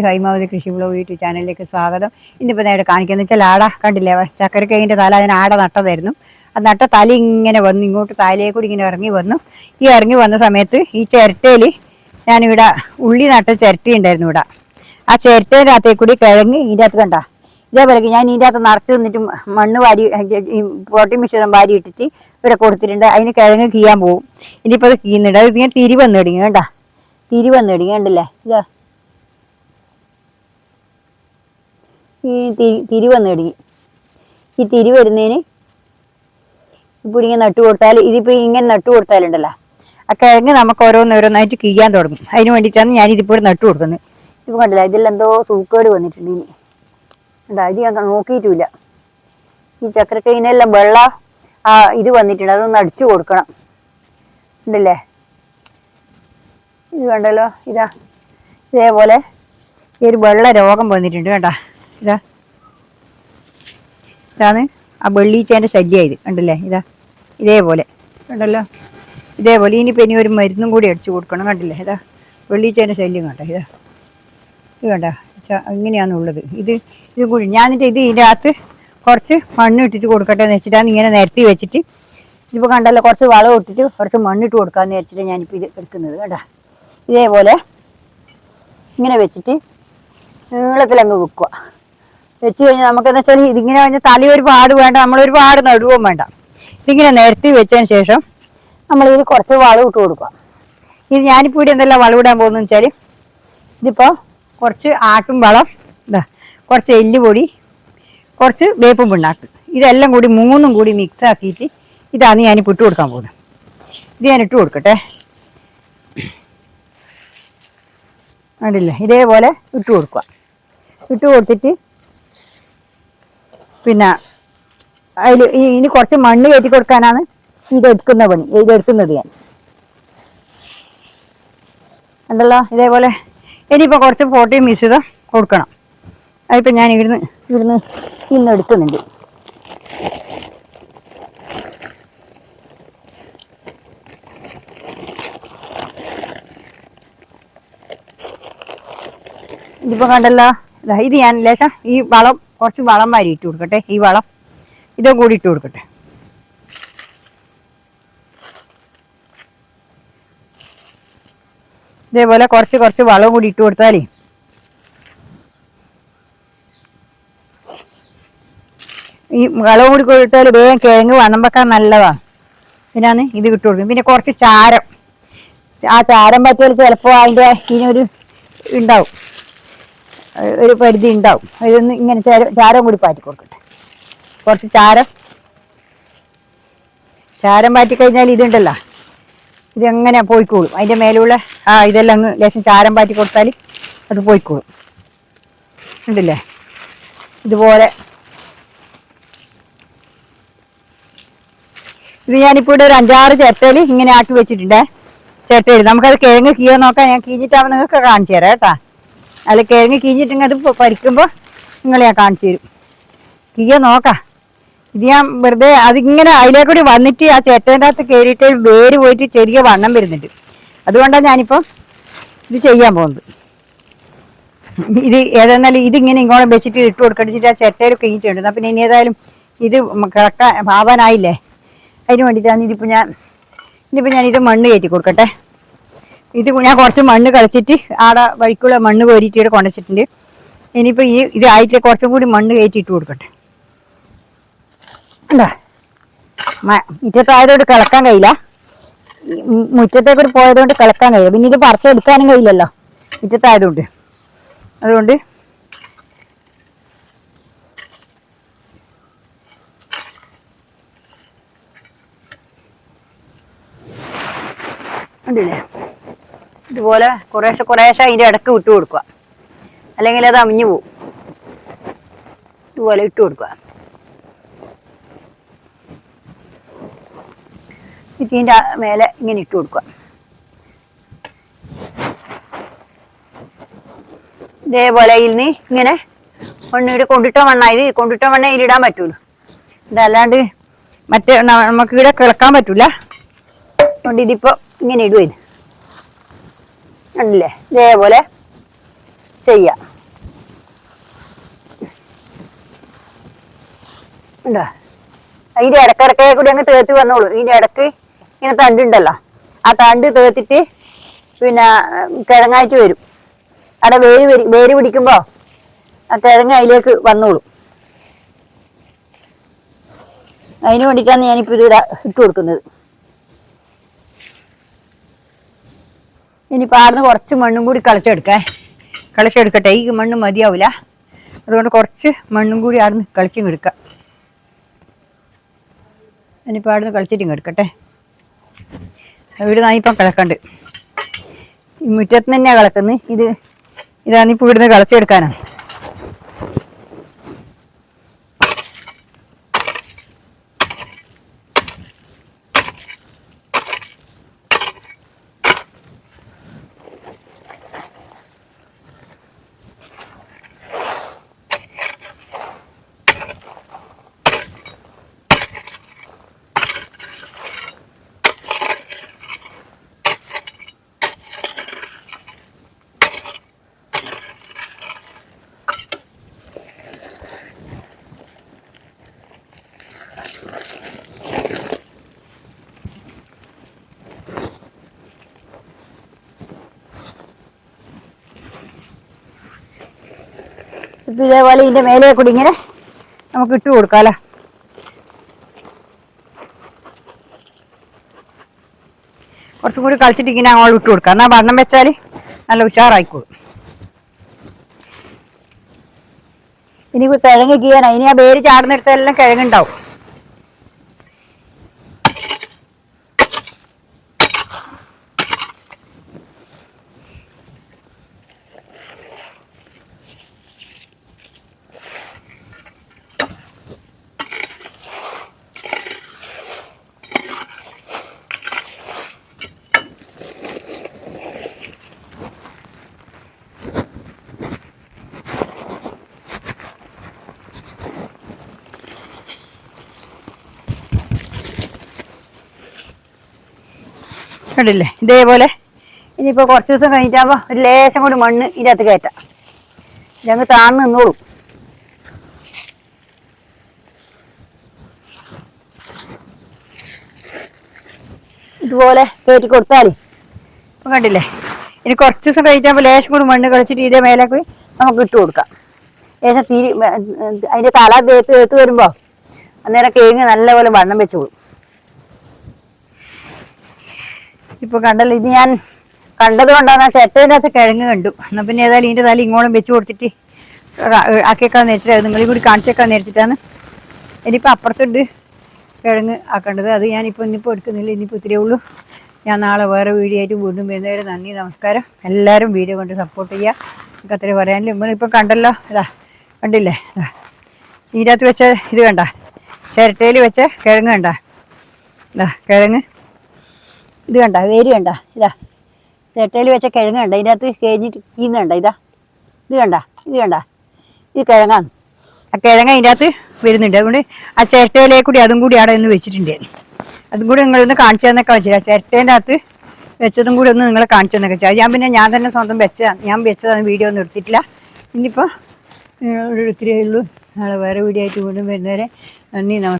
ഹൈമാവതി കൃഷി blog YouTube ചാനലിലേക്ക് സ്വാഗതം. ഇന്നിപ്പോൾ നേരെ കാണിക്കുന്നത് വെച്ചാൽ ആട കണ്ടില്ലേ, ചക്കരക്കേങ്ങിൻ്റെ തല അതിന് ആട നട്ടതായിരുന്നു. അത് നട്ട തല ഇങ്ങനെ വന്നു, ഇങ്ങോട്ട് തലയെ കൂടി ഇങ്ങനെ ഇറങ്ങി വന്നു. ഈ ഇറങ്ങി വന്ന സമയത്ത് ഈ ചിരട്ടയിൽ ഞാനിവിടെ ഉള്ളി നട്ട ചിരട്ടയുണ്ടായിരുന്നു ഇവിടെ. ആ ചിരട്ടേൻ്റെ അകത്തേക്ക് കൂടി കിഴങ്ങ് ഇതിൻ്റെ അകത്ത് കണ്ട ഇതേപോലെ ഞാൻ ഇതിൻ്റെ അകത്ത് നിറച്ച് നിന്നിട്ട് മണ്ണ് വാരി പ്രോട്ടീൻ മിശ്രിതം വാരി ഇട്ടിട്ട് ഇവിടെ കൊടുത്തിട്ടുണ്ട്. അതിന് കിഴങ്ങ് കീയാൻ പോകും. ഇനിയിപ്പോൾ അത് കീയുന്നുണ്ട്. അത് ഇങ്ങനെ തിരി വന്നു തുടങ്ങി കണ്ട, തിരി വന്നു തുടങ്ങി കണ്ടില്ലേ, ഇതാ ഈ തിരി വന്നു തുടങ്ങി. ഈ തിരി വരുന്നതിന് ഇപ്പോൾ ഇങ്ങനെ നട്ടു കൊടുത്താൽ, ഇതിപ്പോൾ ഇങ്ങനെ നട്ടു കൊടുത്താലുണ്ടല്ലോ ആ കിഴങ്ങ് നമുക്ക് ഓരോന്നോരോന്നായിട്ട് കീയാൻ തുടങ്ങും. അതിന് വേണ്ടിയിട്ടാണ് ഞാനിതിപ്പോൾ നട്ടു കൊടുക്കുന്നത്. ഇപ്പോൾ കണ്ടില്ല, ഇതിലെന്തോ എന്തോ സൂക്കേട് വന്നിട്ടുണ്ട്. ഇനി ഉണ്ടാ, ഇത് ഞാൻ നോക്കിയിട്ടുമില്ല. ഈ ചക്കരക്കൈനെല്ലാം വെള്ളം ഇത് വന്നിട്ടുണ്ട്, അതൊന്ന് അടിച്ചു കൊടുക്കണം. ഉണ്ടല്ലേ, ഇത് കണ്ടല്ലോ, ഇതാ ഇതേപോലെ ഈ ഒരു വെള്ള രോഗം വന്നിട്ടുണ്ട്. കണ്ട, ഇതാണ് ആ വെള്ളീച്ചേൻ്റെ ശല്യമായത്. കണ്ടല്ലേ, ഇതേപോലെ കണ്ടല്ലോ, ഇതേപോലെ. ഇനിയിപ്പോൾ ഇനി ഒരു മരുന്നും കൂടി അടിച്ചു കൊടുക്കണം. കണ്ടില്ലേ, വെള്ളീച്ചേൻ്റെ ശല്യം കണ്ട, ഇത് കണ്ട, ഇങ്ങനെയാണുള്ളത്. ഇത് കൂടി ഞാനിട്ട് ഇതിൻ്റെ അകത്ത് കുറച്ച് മണ്ണ് ഇട്ടിട്ട് കൊടുക്കട്ടെ എന്ന് വെച്ചിട്ടാണ് ഇങ്ങനെ നിരത്തി വെച്ചിട്ട്. ഇതിപ്പോൾ കണ്ടല്ലോ, കുറച്ച് വളം ഇട്ടിട്ട് കുറച്ച് മണ്ണിട്ട് കൊടുക്കാമെന്ന് വെച്ചിട്ട് ഞാനിപ്പോൾ ഇത് എടുക്കുന്നത്. കേട്ടോ, ഇതേപോലെ ഇങ്ങനെ വെച്ചിട്ട് നീളത്തിലങ്ങ് വെക്കുക. വെച്ച് കഴിഞ്ഞാൽ നമുക്കെന്ന് വെച്ചാൽ ഇതിങ്ങനെ കഴിഞ്ഞാൽ തല ഒരുപാട് വേണ്ട, നമ്മളൊരുപാട് നടുവും വേണ്ട. ഇതിങ്ങനെ നിരത്തി വെച്ചതിന് ശേഷം നമ്മളിതിൽ കുറച്ച് വളം ഇട്ട് കൊടുക്കുക. ഇത് ഞാനിപ്പോൾ ഇവിടെ എന്തെല്ലാം വളം ഇടാൻ പോകുന്നത് വെച്ചാൽ, ഇതിപ്പോൾ കുറച്ച് ആട്ടും വളം, കുറച്ച് എല്ലുപൊടി, കുറച്ച് വേപ്പും പിണ്ണാക്ക്, ഇതെല്ലാം കൂടി മൂന്നും കൂടി മിക്സ് ആക്കിയിട്ട് ഇതാണ് ഞാനിപ്പോൾ ഇട്ട് കൊടുക്കാൻ പോകുന്നത്. ഇത് ഞാൻ ഇട്ട് കൊടുക്കട്ടെ. കണ്ടില്ലേ, ഇതേപോലെ ഇട്ട് കൊടുക്കുക. ഇട്ട് കൊടുത്തിട്ട് പിന്നെ അതിൽ ഇനി കുറച്ച് മണ്ണ് കയറ്റി കൊടുക്കാനാണ് ഇതെടുക്കുന്നത് ഞാൻ. ഉണ്ടല്ലോ, ഇതേപോലെ. ഇനിയിപ്പോൾ കുറച്ച് പ്രോട്ടീൻ മിശ്രിതം കൊടുക്കണം. അതിപ്പോൾ ഞാൻ ഇന്ന് എടുക്കുന്നുണ്ട്. ഇതിപ്പോൾ കണ്ടല്ലോ, ഇത് ഞാൻ ലേശം ഈ വളം കുറച്ച് വളം വാരി ഇട്ട് കൊടുക്കട്ടെ. ഈ വളം ഇതും കൂടി ഇട്ട് കൊടുക്കട്ടെ. ഇതേപോലെ കുറച്ച് വളം കൂടി ഇട്ട് കൊടുത്താൽ ഈ വളം കൂടി കൊടുത്താൽ വേഗം കിഴങ്ങ് വണ്ണം വെക്കാൻ നല്ലതാണ്. പിന്നാണ് ഇത് ഇട്ട് കൊടുക്കും. പിന്നെ കുറച്ച് ചാരം, ആ ചാരം പറ്റിയാൽ ചിലപ്പോൾ അതിൻ്റെ ഇതിനൊരു ഉണ്ടാവും, ഒരു പരിധി ഉണ്ടാവും. അതൊന്ന് ഇങ്ങനെ ചാരം കൂടി പാറ്റി കൊടുക്കട്ടെ. കുറച്ച് ചാരം പാറ്റി കഴിഞ്ഞാൽ ഇതുണ്ടല്ലോ, ഇതെങ്ങനെ പോയിക്കോളും. അതിൻ്റെ മേലുള്ള ഇതെല്ലാം അങ്ങ് ലേശം ചാരം പാറ്റി കൊടുത്താൽ അത് പോയിക്കോളും. ഉണ്ടല്ലേ, ഇതുപോലെ. ഇത് ഞാനിപ്പോൾ ഇവിടെ ഒരു 5-6 ചിരട്ടയിൽ ഇങ്ങനെ ആക്കി വെച്ചിട്ടുണ്ടേ. ചിരട്ടയിൽ നമുക്കത് കിഴങ്ങ് കീഴാൻ നോക്കാം. ഞാൻ കീഞ്ഞിട്ടാകുമ്പോൾ നിങ്ങൾക്ക് കാണിച്ചു തരാം കേട്ടോ. അല്ല, കിഴങ്ങ് കീഞ്ഞിട്ടെങ്കിൽ അത് പരിക്കുമ്പോൾ നിങ്ങൾ ഞാൻ കാണിച്ചു തരും. കീഴാൻ നോക്കാം. ഇത് ഞാൻ വെറുതെ അതിങ്ങനെ അതിലേക്കൂടി വന്നിട്ട് ആ ചേട്ടേൻ്റെ അകത്ത് കയറിയിട്ട് വേര് പോയിട്ട് ചെറിയ വണ്ണം വരുന്നുണ്ട്. അതുകൊണ്ടാണ് ഞാനിപ്പോൾ ഇത് ചെയ്യാൻ പോകുന്നത്. ഇത് ഏതെന്നാലും ഇതിങ്ങനെ ഇങ്ങോട്ട് വെച്ചിട്ട് ഇട്ട് കൊടുക്കടിച്ചിട്ട് ആ ചേട്ടയിൽ കഴിഞ്ഞിട്ടുണ്ട്. എന്നാൽ പിന്നെ ഇനി ഏതായാലും ഇത് ആവാനായില്ലേ, അതിന് വേണ്ടിയിട്ടാണ് ഇനിയിപ്പോൾ ഞാൻ ഇത് മണ്ണ് കയറ്റി കൊടുക്കട്ടെ. ഇത് ഞാൻ കുറച്ച് മണ്ണ് കളിച്ചിട്ട് ആടെ വഴിക്കുള്ള മണ്ണ് കോരിയിട്ട് ഇവിടെ കൊണ്ടുവച്ചിട്ടുണ്ട്. ഇനിയിപ്പോൾ ഇതായിട്ട് കുറച്ചും കൂടി മണ്ണ് കയറ്റി ഇട്ട് കൊടുക്കട്ടെ. എന്താ, മുറ്റത്തായതുകൊണ്ട് കിളക്കാൻ കഴിയില്ല. മുറ്റത്തേക്കൂടി പോയതുകൊണ്ട് കിളക്കാൻ കഴിയില്ല. പിന്നെ ഇത് പറിച്ചെടുക്കാനും കഴിയില്ലല്ലോ മുറ്റത്തായതുകൊണ്ട്. അതുകൊണ്ട് ഉണ്ടല്ലേ, ഇതുപോലെ കുറേശ്ശെ അതിൻ്റെ ഇടക്ക് വിട്ട് കൊടുക്കുക, അല്ലെങ്കിൽ അത് അമിഞ്ഞു പോവും. ഇതുപോലെ ഇട്ട് കൊടുക്കുക. ഇതിൻ്റെ മേലെ ഇങ്ങനെ ഇട്ട് കൊടുക്കുക. ഇതേപോലെ ഇതിന് ഇങ്ങനെ മണ്ണിട്ട് കൊണ്ടിട്ട മണ്ണ ഇതിലിടാൻ പറ്റൂല. ഇതല്ലാണ്ട് മറ്റേ നമുക്ക് ഇവിടെ കിളക്കാൻ പറ്റൂല. അതുകൊണ്ട് ഇതിപ്പോൾ ഇങ്ങനെ ഇടുവേ. കണ്ടില്ലേ, ഇതേപോലെ ചെയ്യാം. ഇതാ അതിൻ്റെ ഇടക്കിടക്കെ കൂടി അങ്ങ് തേർത്ത് വന്നോളൂ. ഇതിൻ്റെ ഇടക്ക് ഇങ്ങനെ തണ്ടുണ്ടല്ലോ, ആ തണ്ട് തേർത്തിട്ട് പിന്നെ കിഴങ്ങായിട്ട് വരും. അവിടെ വേര് പിടിക്കുമ്പോൾ ആ കിഴങ്ങ് അതിലേക്ക് വന്നോളൂ. അതിന് വേണ്ടിയിട്ടാണ് ഞാനിപ്പോൾ ഇത് ഇട്ട് കൊടുക്കുന്നത്. ഇനിയിപ്പോൾ ആടുന്ന് കുറച്ച് മണ്ണും കൂടി കളിച്ചെടുക്കട്ടെ. ഈ മണ്ണ് മതിയാവില്ല, അതുകൊണ്ട് കുറച്ച് മണ്ണും കൂടി ആടുന്ന് കളിച്ചും എടുക്കാം. ഇനിയിപ്പോൾ ആടുന്ന് കളിച്ചിട്ടും എടുക്കട്ടെ. ഇവിടെ നായിപ്പം കിളക്കണ്ട്, ഈ മുറ്റത്ത് തന്നെയാണ് കിളക്കുന്നത്. ഇതാണിപ്പോൾ ഇവിടുന്ന് കളിച്ചെടുക്കാനാണ്. ഇപ്പം ഇതേപോലെ ഇതിൻ്റെ മേലെ കൂടി ഇങ്ങനെ നമുക്ക് ഇട്ട് കൊടുക്കാമല്ലോ. കുറച്ചും കൂടി കളിച്ചിട്ട് ഇങ്ങനെ അങ്ങോട്ട് ഇട്ട് കൊടുക്കാം. എന്നാൽ വണ്ണം വെച്ചാൽ നല്ല ഉഷാറായിക്കോളും. ഇനി കിഴങ്ങ് കീയാനാ. ഇനി ആ വേര് ചാടുന്നിടത്തെല്ലാം കിഴങ്ങുണ്ടാവും. കണ്ടില്ലേ, ഇതേപോലെ. ഇനിയിപ്പോൾ കുറച്ച് ദിവസം കഴിഞ്ഞിട്ടാകുമ്പോൾ ഒരു ലേശം കൂടി മണ്ണ് ഇതിനകത്ത് കയറ്റാം. ഞങ്ങൾ താഴ്ന്നു നിന്നോളൂ. ഇതുപോലെ കയറ്റി കൊടുത്താൽ ഇപ്പം കണ്ടില്ലേ. ഇനി കുറച്ച് ദിവസം കഴിച്ചാകുമ്പോൾ ലേശം കൂടി മണ്ണ് കളിച്ചിട്ട് ഇതേ മേലേക്ക് നമുക്ക് ഇട്ട് കൊടുക്കാം. ലേശം അതിൻ്റെ തല തേത്ത് വരുമ്പോൾ അന്നേരം കിഴങ്ങ് നല്ലപോലെ വണ്ണം വെച്ചോളും. ഇപ്പോൾ കണ്ടല്ലോ, ഇത് ഞാൻ കണ്ടത് കൊണ്ടാണ് ആ ചേട്ടേൻ്റെ അകത്ത് കിഴങ്ങ് കണ്ടു. എന്നാൽ പിന്നെ ഏതായാലും ഇതിൻ്റെ തല ഇങ്ങോളം വെച്ച് കൊടുത്തിട്ട് ആക്കിയേക്കാന്ന് നേരിച്ചിട്ട് നിങ്ങളീ കൂടി കാണിച്ചേക്കാന്ന് നേരിച്ചിട്ടാണ്. ഇനിയിപ്പോൾ അപ്പുറത്തുണ്ട് കിഴങ്ങ് ആക്കേണ്ടത്. അത് ഞാനിപ്പോൾ ഇന്നിപ്പോൾ എടുക്കുന്നില്ല. ഇനിയിപ്പോൾ ഇത്രയേ ഉള്ളൂ. ഞാൻ നാളെ വേറെ വീഡിയോ ആയിട്ട് വീണ്ടും വരുന്നവരെ നന്ദി, നമസ്കാരം. എല്ലാവരും വീഡിയോ കൊണ്ട് സപ്പോർട്ട് ചെയ്യുക. നമുക്ക് അത്രേ പറയാനില്ല. നമ്മളിപ്പോൾ കണ്ടല്ലോ, ഇതാ കണ്ടില്ലേ, ഇതിനകത്ത് വെച്ച ഇത് കണ്ട, ചിരട്ടയിൽ വെച്ച കിഴങ്ങ് കണ്ട, ഇതാ കിഴങ്ങ്. ഇത് കണ്ട വേര് കണ്ട, ഇതാ ചിരട്ടയിൽ വെച്ച കിഴങ്ങ് കണ്ട, ഇതിനകത്ത് കഴിഞ്ഞിട്ട് കീന്ന് കണ്ട, ഇത് കണ്ട ഇത് കിഴങ്ങാണ്. ആ കിഴങ്ങ് അതിൻ്റെ അകത്ത് വരുന്നുണ്ട്. അതുകൊണ്ട് ആ ചിരട്ടയിലേക്ക് കൂടി അതും കൂടി അവിടെ ഒന്ന് വെച്ചിട്ടുണ്ട്. അതും കൂടി നിങ്ങളൊന്ന് കാണിച്ചു തന്നൊക്കെ വെച്ചില്ല. ചിരട്ടേൻ്റെ അകത്ത് വെച്ചതും കൂടി ഒന്ന് നിങ്ങളെ കാണിച്ചു തന്നൊക്കെ വെച്ചാൽ ഞാൻ തന്നെ സ്വന്തം വെച്ചതാണ്. വീഡിയോ ഒന്നും എടുത്തിട്ടില്ല. ഇനിയിപ്പോൾ ഇത്രയേ ഉള്ളൂ. നാളെ വേറെ വീഡിയോ ആയിട്ട് വീണ്ടും വരുന്നവരെ നന്ദി, നമസ്കാരം.